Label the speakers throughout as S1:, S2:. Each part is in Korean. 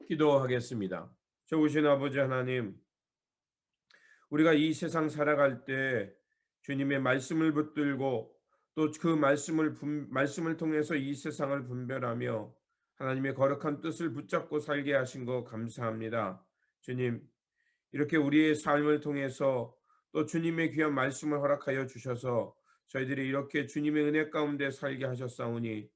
S1: 기도하겠습니다. 좋으신 아버지 하나님, 우리가 이 세상 살아갈 때 주님의 말씀을 붙들고 또 그 말씀을 통해서 이 세상을 분별하며 하나님의 거룩한 뜻을 붙잡고 살게 하신 거 감사합니다. 주님, 이렇게 우리의 삶을 통해서 또 주님의 귀한 말씀을 허락하여 주셔서 저희들이 이렇게 주님의 은혜 가운데 살게 하셨사오니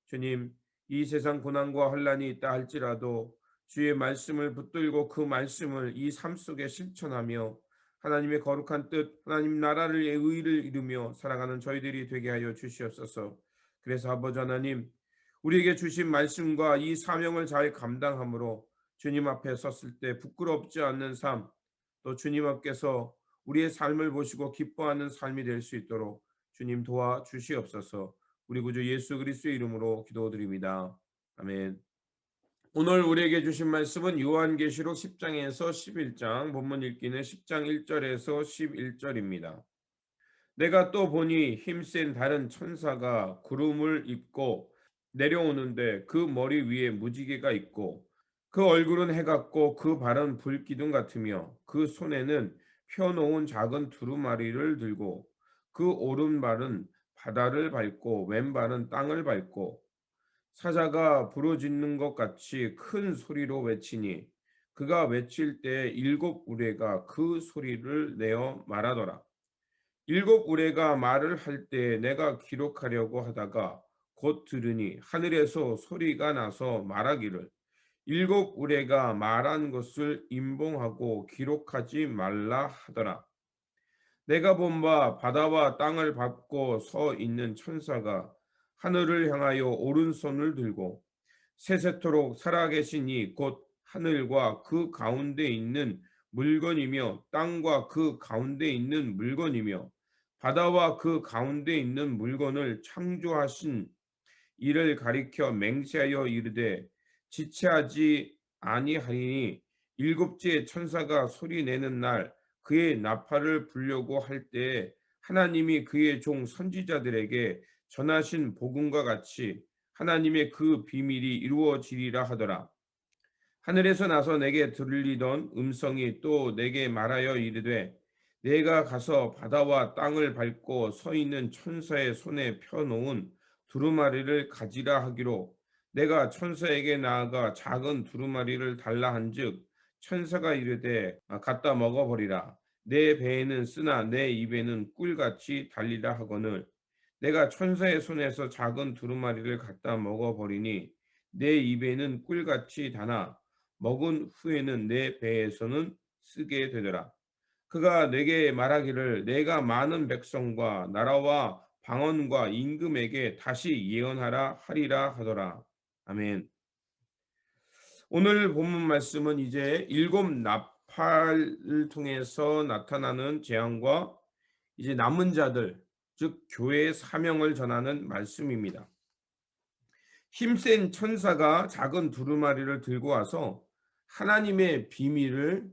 S1: 주님, 이 세상 고난과 환난이 있다 할지라도 주의 말씀을 붙들고 그 말씀을 이 삶 속에 실천하며 하나님의 거룩한 뜻, 하나님 나라를 의를 이루며 살아가는 저희들이 되게 하여 주시옵소서. 그래서 아버지 하나님, 우리에게 주신 말씀과 이 사명을 잘 감당함으로 주님 앞에 섰을 때 부끄럽지 않는 삶, 또 주님 앞께서 우리의 삶을 보시고 기뻐하는 삶이 될 수 있도록 주님 도와 주시옵소서. 우리 구주 예수 그리스도의 이름으로 기도드립니다. 아멘. 오늘 우리에게 주신 말씀은 요한계시록 10장에서 11장, 본문 읽기는 10장 1절에서 11절입니다. 내가 또 보니 힘센 다른 천사가 구름을 입고 내려오는데 그 머리 위에 무지개가 있고 그 얼굴은 해 같고 그 발은 불기둥 같으며 그 손에는 펴놓은 작은 두루마리를 들고 그 오른발은 바다를 밟고 왼발은 땅을 밟고 사자가 부르짖는 것 같이 큰 소리로 외치니 그가 외칠 때 일곱 우레가 그 소리를 내어 말하더라. 일곱 우레가 말을 할 때 내가 기록하려고 하다가 곧 들으니 하늘에서 소리가 나서 말하기를 일곱 우레가 말한 것을 임봉하고 기록하지 말라 하더라. 내가 본 바 바다와 땅을 밟고 서 있는 천사가 하늘을 향하여 오른손을 들고 세세토록 살아계신 이 곧 하늘과 그 가운데 있는 물건이며 땅과 그 가운데 있는 물건이며 바다와 그 가운데 있는 물건을 창조하신 이를 가리켜 맹세하여 이르되 지체하지 아니하리니 일곱째 천사가 소리 내는 날 그의 나팔을 불려고 할 때에 하나님이 그의 종 선지자들에게 전하신 복음과 같이 하나님의 그 비밀이 이루어지리라 하더라. 하늘에서 나서 내게 들리던 음성이 또 내게 말하여 이르되 내가 가서 바다와 땅을 밟고 서 있는 천사의 손에 펴놓은 두루마리를 가지라 하기로 내가 천사에게 나아가 작은 두루마리를 달라 한즉 천사가 이르되 갖다 먹어버리라. 내 배에는 쓰나 내 입에는 꿀같이 달리라 하거늘 내가 천사의 손에서 작은 두루마리를 갖다 먹어버리니 내 입에는 꿀같이 다나 먹은 후에는 내 배에서는 쓰게 되더라. 그가 내게 말하기를 내가 많은 백성과 나라와 방언과 임금에게 다시 예언하라 하리라 하더라. 아멘. 오늘 본문 말씀은 이제 일곱 나팔을 통해서 나타나는 재앙과 이제 남은 자들, 즉 교회의 사명을 전하는 말씀입니다. 힘센 천사가 작은 두루마리를 들고 와서 하나님의 비밀을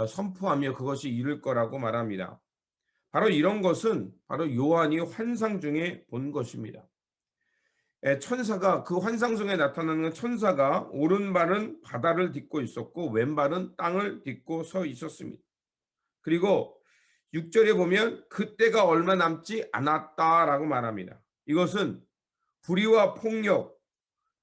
S1: 선포하며 그것이 이룰 거라고 말합니다. 바로 이런 것은 바로 요한이 환상 중에 본 것입니다. 천사가 그 환상 중에 나타나는 천사가 오른발은 바다를 딛고 있었고 왼발은 땅을 딛고 서 있었습니다. 그리고 6절에 보면 그때가 얼마 남지 않았다라고 말합니다. 이것은 불의와 폭력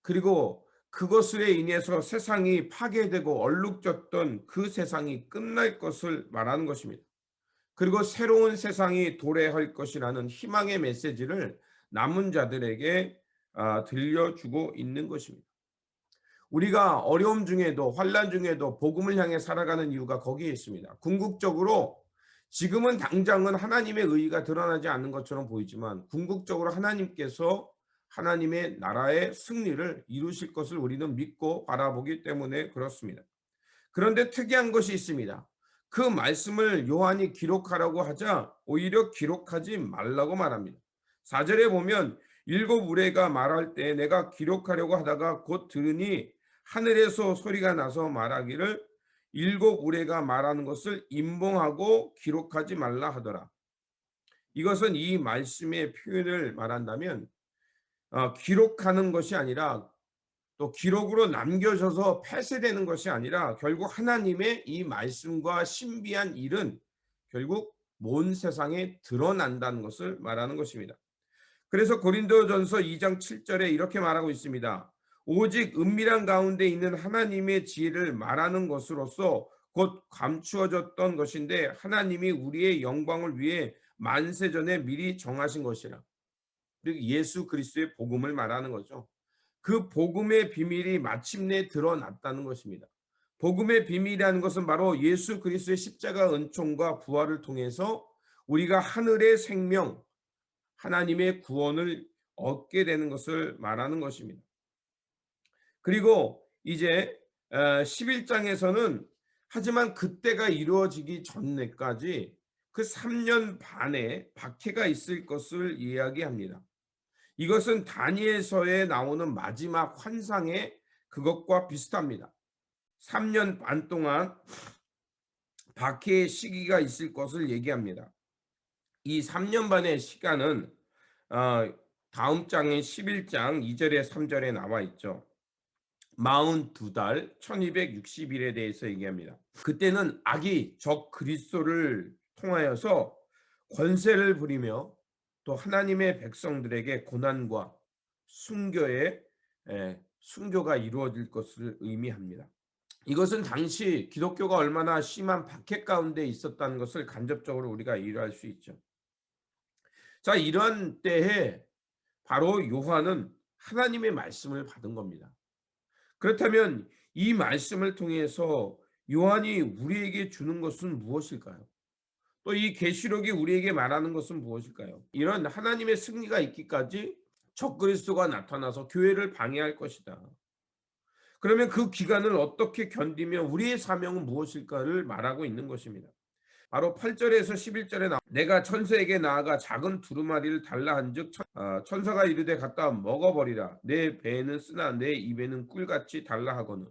S1: 그리고 그것으로 인해서 세상이 파괴되고 얼룩졌던 그 세상이 끝날 것을 말하는 것입니다. 그리고 새로운 세상이 도래할 것이라는 희망의 메시지를 남은 자들에게 들려주고 있는 것입니다. 우리가 어려움 중에도 환난 중에도 복음을 향해 살아가는 이유가 거기에 있습니다. 궁극적으로 지금은 당장은 하나님의 의의가 드러나지 않는 것처럼 보이지만 궁극적으로 하나님께서 하나님의 나라의 승리를 이루실 것을 우리는 믿고 바라보기 때문에 그렇습니다. 그런데 특이한 것이 있습니다. 그 말씀을 요한이 기록하라고 하자 오히려 기록하지 말라고 말합니다. 4절에 보면 일곱 우레가 말할 때 내가 기록하려고 하다가 곧 들으니 하늘에서 소리가 나서 말하기를 일곱 우레가 말하는 것을 임봉하고 기록하지 말라 하더라. 이것은 이 말씀의 표현을 말한다면 기록하는 것이 아니라 또 기록으로 남겨져서 폐쇄되는 것이 아니라 결국 하나님의 이 말씀과 신비한 일은 결국 온 세상에 드러난다는 것을 말하는 것입니다. 그래서 고린도전서 2장 7절에 이렇게 말하고 있습니다. 오직 은밀한 가운데 있는 하나님의 지혜를 말하는 것으로서 곧 감추어졌던 것인데 하나님이 우리의 영광을 위해 만세전에 미리 정하신 것이라. 그리고 예수 그리스도의 복음을 말하는 거죠. 그 복음의 비밀이 마침내 드러났다는 것입니다. 복음의 비밀이라는 것은 바로 예수 그리스도의 십자가 은총과 부활을 통해서 우리가 하늘의 생명, 하나님의 구원을 얻게 되는 것을 말하는 것입니다. 그리고 이제 11장에서는 하지만 그때가 이루어지기 전에까지 그 3년 반의 박해가 있을 것을 이야기합니다. 이것은 다니엘서에 나오는 마지막 환상의 그것과 비슷합니다. 3년 반 동안 박해의 시기가 있을 것을 얘기합니다. 이 3년 반의 시간은 다음 장의 11장 2절에 3절에 나와 있죠. 42달 1260일에 대해서 얘기합니다. 그때는 악이 적 그리스도를 통하여서 권세를 부리며 또 하나님의 백성들에게 고난과 순교가 이루어질 것을 의미합니다. 이것은 당시 기독교가 얼마나 심한 박해 가운데 있었다는 것을 간접적으로 우리가 이해할 수 있죠. 자, 이런 때에 바로 요한은 하나님의 말씀을 받은 겁니다. 그렇다면 이 말씀을 통해서 요한이 우리에게 주는 것은 무엇일까요? 또 이 계시록이 우리에게 말하는 것은 무엇일까요? 이런 하나님의 승리가 있기까지 적그리스도가 나타나서 교회를 방해할 것이다. 그러면 그 기간을 어떻게 견디며 우리의 사명은 무엇일까를 말하고 있는 것입니다. 바로 8절에서 11절에 내가 천사에게 나아가 작은 두루마리를 달라 한즉 천사가 이르되 갖다 먹어버리라. 내 배에는 쓰나 내 입에는 꿀같이 달라 하거늘.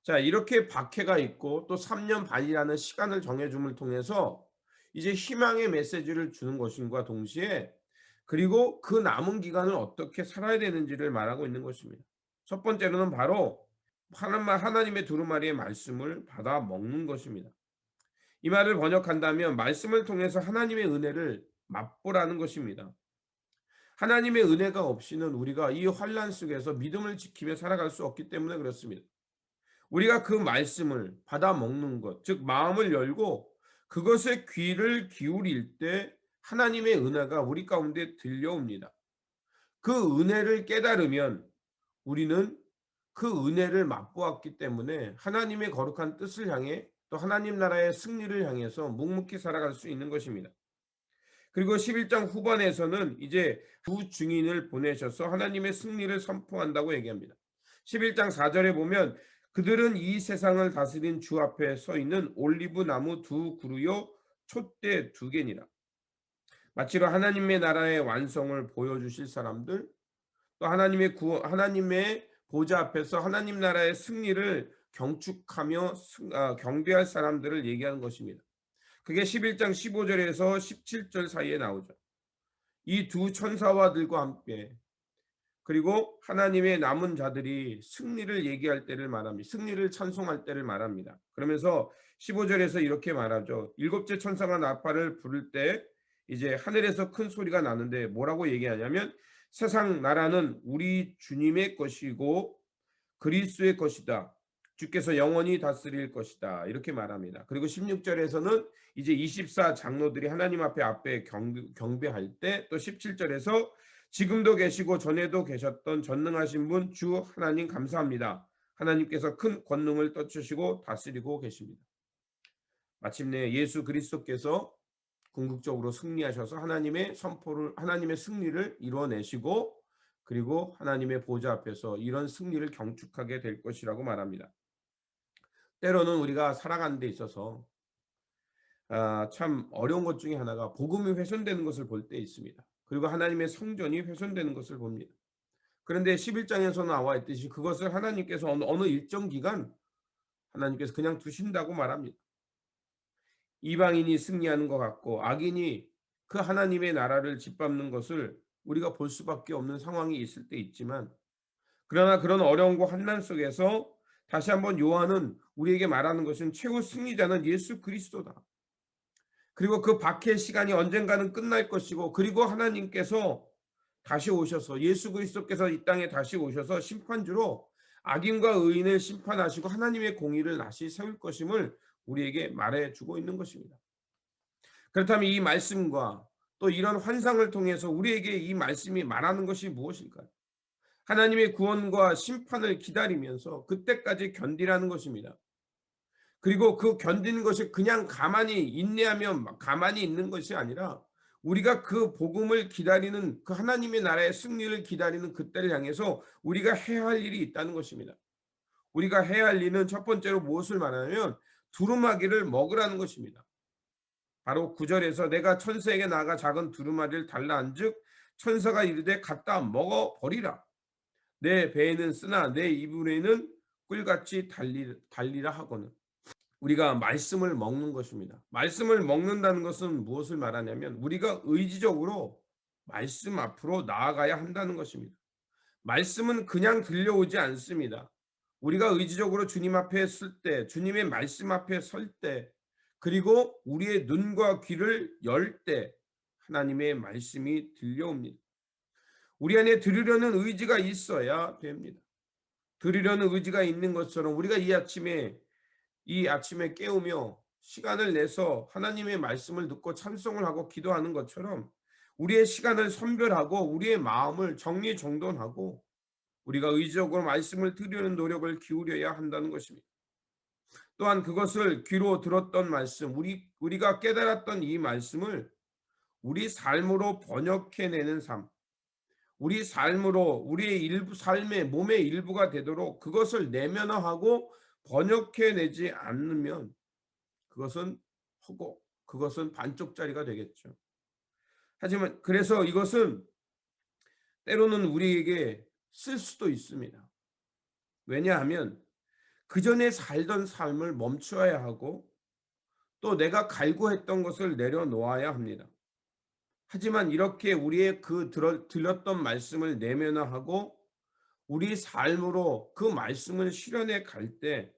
S1: 자, 이렇게 박해가 있고 또 3년 반이라는 시간을 정해줌을 통해서 이제 희망의 메시지를 주는 것과 동시에 그리고 그 남은 기간을 어떻게 살아야 되는지를 말하고 있는 것입니다. 첫 번째로는 바로 하나님의 두루마리의 말씀을 받아 먹는 것입니다. 이 말을 번역한다면 말씀을 통해서 하나님의 은혜를 맛보라는 것입니다. 하나님의 은혜가 없이는 우리가 이 환난 속에서 믿음을 지키며 살아갈 수 없기 때문에 그렇습니다. 우리가 그 말씀을 받아 먹는 것, 즉 마음을 열고 그것에 귀를 기울일 때 하나님의 은혜가 우리 가운데 들려옵니다. 그 은혜를 깨달으면 우리는 그 은혜를 맛보았기 때문에 하나님의 거룩한 뜻을 향해 또 하나님 나라의 승리를 향해서 묵묵히 살아갈 수 있는 것입니다. 그리고 11장 후반에서는 이제 두 증인을 보내셔서 하나님의 승리를 선포한다고 얘기합니다. 11장 4절에 보면 그들은 이 세상을 다스린 주 앞에 서 있는 올리브 나무 두 그루요 촛대 두 개니라. 마치로 하나님의 나라의 완성을 보여주실 사람들, 또 하나님의 보좌 앞에서 하나님 나라의 승리를 경축하며 경배할 사람들을 얘기하는 것입니다. 그게 11장 15절에서 17절 사이에 나오죠. 이 두 천사와들과 함께 그리고 하나님의 남은 자들이 승리를 얘기할 때를 말합니다. 승리를 찬송할 때를 말합니다. 그러면서 15절에서 이렇게 말하죠. 일곱째 천사가 나팔을 부를 때 이제 하늘에서 큰 소리가 나는데 뭐라고 얘기하냐면 세상 나라는 우리 주님의 것이고 그리스도의 것이다. 주께서 영원히 다스릴 것이다. 이렇게 말합니다. 그리고 16절에서는 이제 24 장로들이 하나님 앞에 경배할 때 또 17절에서 지금도 계시고 전에도 계셨던 전능하신 분 주 하나님 감사합니다. 하나님께서 큰 권능을 떨치시고 다스리고 계십니다. 마침내 예수 그리스도께서 궁극적으로 승리하셔서 하나님의 승리를 이루어내시고 그리고 하나님의 보좌 앞에서 이런 승리를 경축하게 될 것이라고 말합니다. 때로는 우리가 살아가는 데 있어서 참 어려운 것 중에 하나가 복음이 훼손되는 것을 볼 때 있습니다. 그리고 하나님의 성전이 훼손되는 것을 봅니다. 그런데 11장에서 나와 있듯이 그것을 하나님께서 어느 일정 기간 하나님께서 그냥 두신다고 말합니다. 이방인이 승리하는 것 같고 악인이 그 하나님의 나라를 짓밟는 것을 우리가 볼 수밖에 없는 상황이 있을 때 있지만 그러나 그런 어려움과 환난 속에서 다시 한번 요한은 우리에게 말하는 것은 최후 승리자는 예수 그리스도다. 그리고 그 박해의 시간이 언젠가는 끝날 것이고, 그리고 하나님께서 다시 오셔서, 예수 그리스도께서 이 땅에 다시 오셔서 심판주로 악인과 의인을 심판하시고 하나님의 공의를 다시 세울 것임을 우리에게 말해 주고 있는 것입니다. 그렇다면 이 말씀과 또 이런 환상을 통해서 우리에게 이 말씀이 말하는 것이 무엇일까요? 하나님의 구원과 심판을 기다리면서 그때까지 견디라는 것입니다. 그리고 그 견디는 것이 그냥 가만히 인내하며 가만히 있는 것이 아니라, 우리가 그 복음을 기다리는, 그 하나님의 나라의 승리를 기다리는 그때를 향해서 우리가 해야 할 일이 있다는 것입니다. 우리가 해야 할 일은 첫 번째로 무엇을 말하냐면 두루마기를 먹으라는 것입니다. 바로 9절에서 내가 천사에게 나아가 작은 두루마리를 달라 한즉 천사가 이르되 갖다 먹어 버리라. 내 배에는 쓰나 내 이불에는 꿀같이 달리라 하거늘. 우리가 말씀을 먹는 것입니다. 말씀을 먹는다는 것은 무엇을 말하냐면 우리가 의지적으로 말씀 앞으로 나아가야 한다는 것입니다. 말씀은 그냥 들려오지 않습니다. 우리가 의지적으로 주님 앞에 설 때, 주님의 말씀 앞에 설 때, 그리고 우리의 눈과 귀를 열 때 하나님의 말씀이 들려옵니다. 우리 안에 들으려는 의지가 있어야 됩니다. 들으려는 의지가 있는 것처럼 우리가 이 아침에 깨우며 시간을 내서 하나님의 말씀을 듣고 찬송을 하고 기도하는 것처럼 우리의 시간을 선별하고 우리의 마음을 정리정돈하고 우리가 의지적으로 말씀을 들으려는 노력을 기울여야 한다는 것입니다. 또한 그것을 귀로 들었던 말씀, 우리가 깨달았던 이 말씀을 우리 삶으로 번역해내는 삶, 우리 삶으로 우리의 삶의 몸의 일부가 되도록 그것을 내면화하고 번역해내지 않으면 그것은 허고, 그것은 반쪽짜리가 되겠죠. 하지만 그래서 이것은 때로는 우리에게 쓸 수도 있습니다. 왜냐하면 그 전에 살던 삶을 멈추어야 하고 또 내가 갈구했던 것을 내려놓아야 합니다. 하지만 이렇게 우리의 들었던 말씀을 내면화하고 우리 삶으로 그 말씀을 실현해 갈 때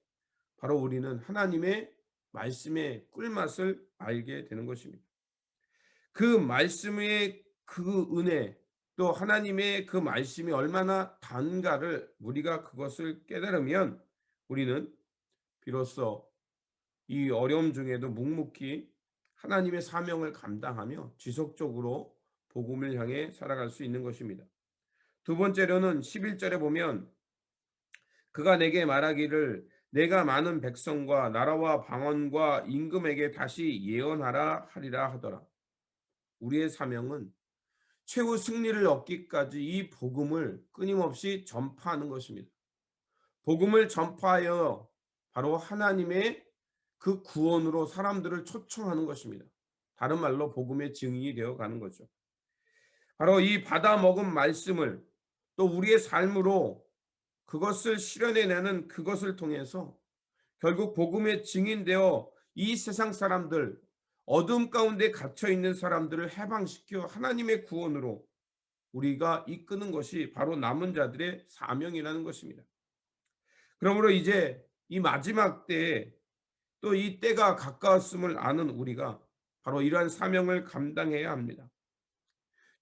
S1: 바로 우리는 하나님의 말씀의 꿀맛을 알게 되는 것입니다. 그 말씀의 그 은혜, 또 하나님의 그 말씀이 얼마나 단가를 우리가 그것을 깨달으면 우리는 비로소 이 어려움 중에도 묵묵히 하나님의 사명을 감당하며 지속적으로 복음을 향해 살아갈 수 있는 것입니다. 두 번째로는 11절에 보면 그가 내게 말하기를 내가 많은 백성과 나라와 방언과 임금에게 다시 예언하라 하리라 하더라. 우리의 사명은 최후 승리를 얻기까지 이 복음을 끊임없이 전파하는 것입니다. 복음을 전파하여 바로 하나님의 그 구원으로 사람들을 초청하는 것입니다. 다른 말로 복음의 증인이 되어 가는 거죠. 바로 이 받아 먹은 말씀을 또 우리의 삶으로 그것을 실현해내는 그것을 통해서 결국 복음의 증인되어 이 세상 사람들, 어둠 가운데 갇혀 있는 사람들을 해방시켜 하나님의 구원으로 우리가 이끄는 것이 바로 남은 자들의 사명이라는 것입니다. 그러므로 이제 이 마지막 때에 또 이 때가 가까웠음을 아는 우리가 바로 이러한 사명을 감당해야 합니다.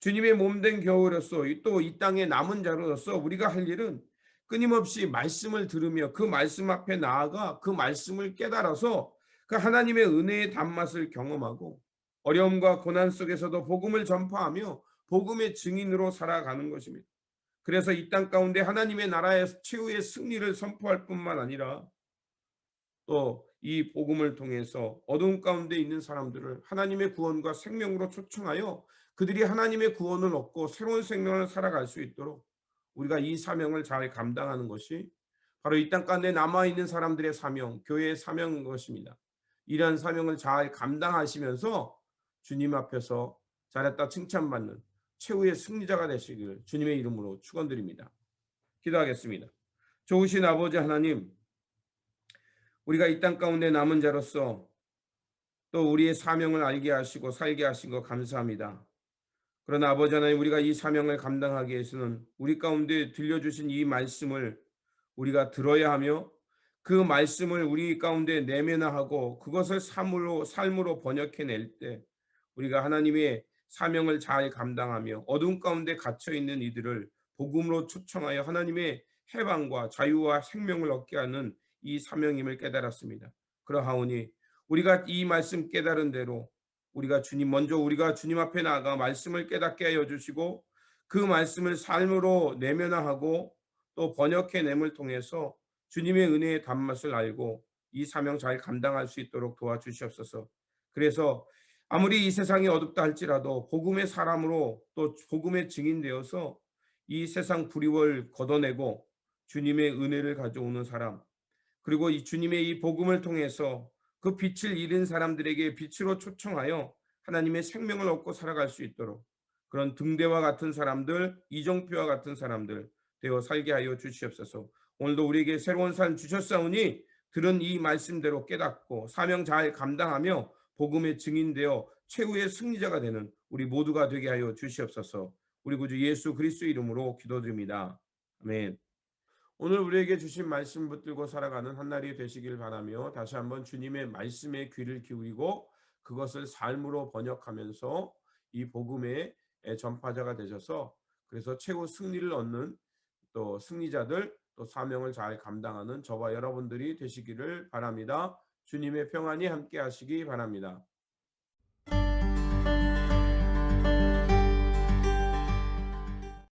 S1: 주님의 몸된 교회로서 또 이 땅의 남은 자로서 우리가 할 일은 끊임없이 말씀을 들으며 그 말씀 앞에 나아가 그 말씀을 깨달아서 그 하나님의 은혜의 단맛을 경험하고 어려움과 고난 속에서도 복음을 전파하며 복음의 증인으로 살아가는 것입니다. 그래서 이 땅 가운데 하나님의 나라의 최후의 승리를 선포할 뿐만 아니라 또 이 복음을 통해서 어두운 가운데 있는 사람들을 하나님의 구원과 생명으로 초청하여 그들이 하나님의 구원을 얻고 새로운 생명을 살아갈 수 있도록 우리가 이 사명을 잘 감당하는 것이 바로 이 땅 가운데 남아있는 사람들의 사명, 교회의 사명인 것입니다. 이러한 사명을 잘 감당하시면서 주님 앞에서 잘했다 칭찬받는 최후의 승리자가 되시기를 주님의 이름으로 축원드립니다. 기도하겠습니다. 좋으신 아버지 하나님, 우리가 이 땅 가운데 남은 자로서 또 우리의 사명을 알게 하시고 살게 하신 것 감사합니다. 그러나 아버지 하나님, 우리가 이 사명을 감당하기 위해서는 우리 가운데 들려주신 이 말씀을 우리가 들어야 하며, 그 말씀을 우리 가운데 내면화하고 그것을 삶으로 번역해낼 때 우리가 하나님의 사명을 잘 감당하며 어둠 가운데 갇혀 있는 이들을 복음으로 초청하여 하나님의 해방과 자유와 생명을 얻게 하는 이 사명임을 깨달았습니다. 그러하오니 우리가 이 말씀 깨달은 대로 우리가 주님 앞에 나아가 말씀을 깨닫게 하여 주시고, 그 말씀을 삶으로 내면화하고 또 번역해냄을 통해서 주님의 은혜의 단맛을 알고 이 사명 잘 감당할 수 있도록 도와주시옵소서. 그래서 아무리 이 세상이 어둡다 할지라도 복음의 사람으로 또 복음의 증인 되어서 이 세상 불의를 걷어내고 주님의 은혜를 가져오는 사람, 그리고 이 주님의 이 복음을 통해서 그 빛을 잃은 사람들에게 빛으로 초청하여 하나님의 생명을 얻고 살아갈 수 있도록 그런 등대와 같은 사람들, 이정표와 같은 사람들 되어 살게 하여 주시옵소서. 오늘도 우리에게 새로운 삶 주셨사오니 들은 이 말씀대로 깨닫고 사명 잘 감당하며 복음의 증인되어 최후의 승리자가 되는 우리 모두가 되게 하여 주시옵소서. 우리 구주 예수 그리스도 이름으로 기도드립니다. 아멘. 오늘 우리에게 주신 말씀 붙들고 살아가는 한 날이 되시길 바라며, 다시 한번 주님의 말씀에 귀를 기울이고 그것을 삶으로 번역하면서 이 복음의 전파자가 되셔서 그래서 최후 승리를 얻는 또 승리자들, 또 사명을 잘 감당하는 저와 여러분들이 되시기를 바랍니다. 주님의 평안이 함께 하시기 바랍니다.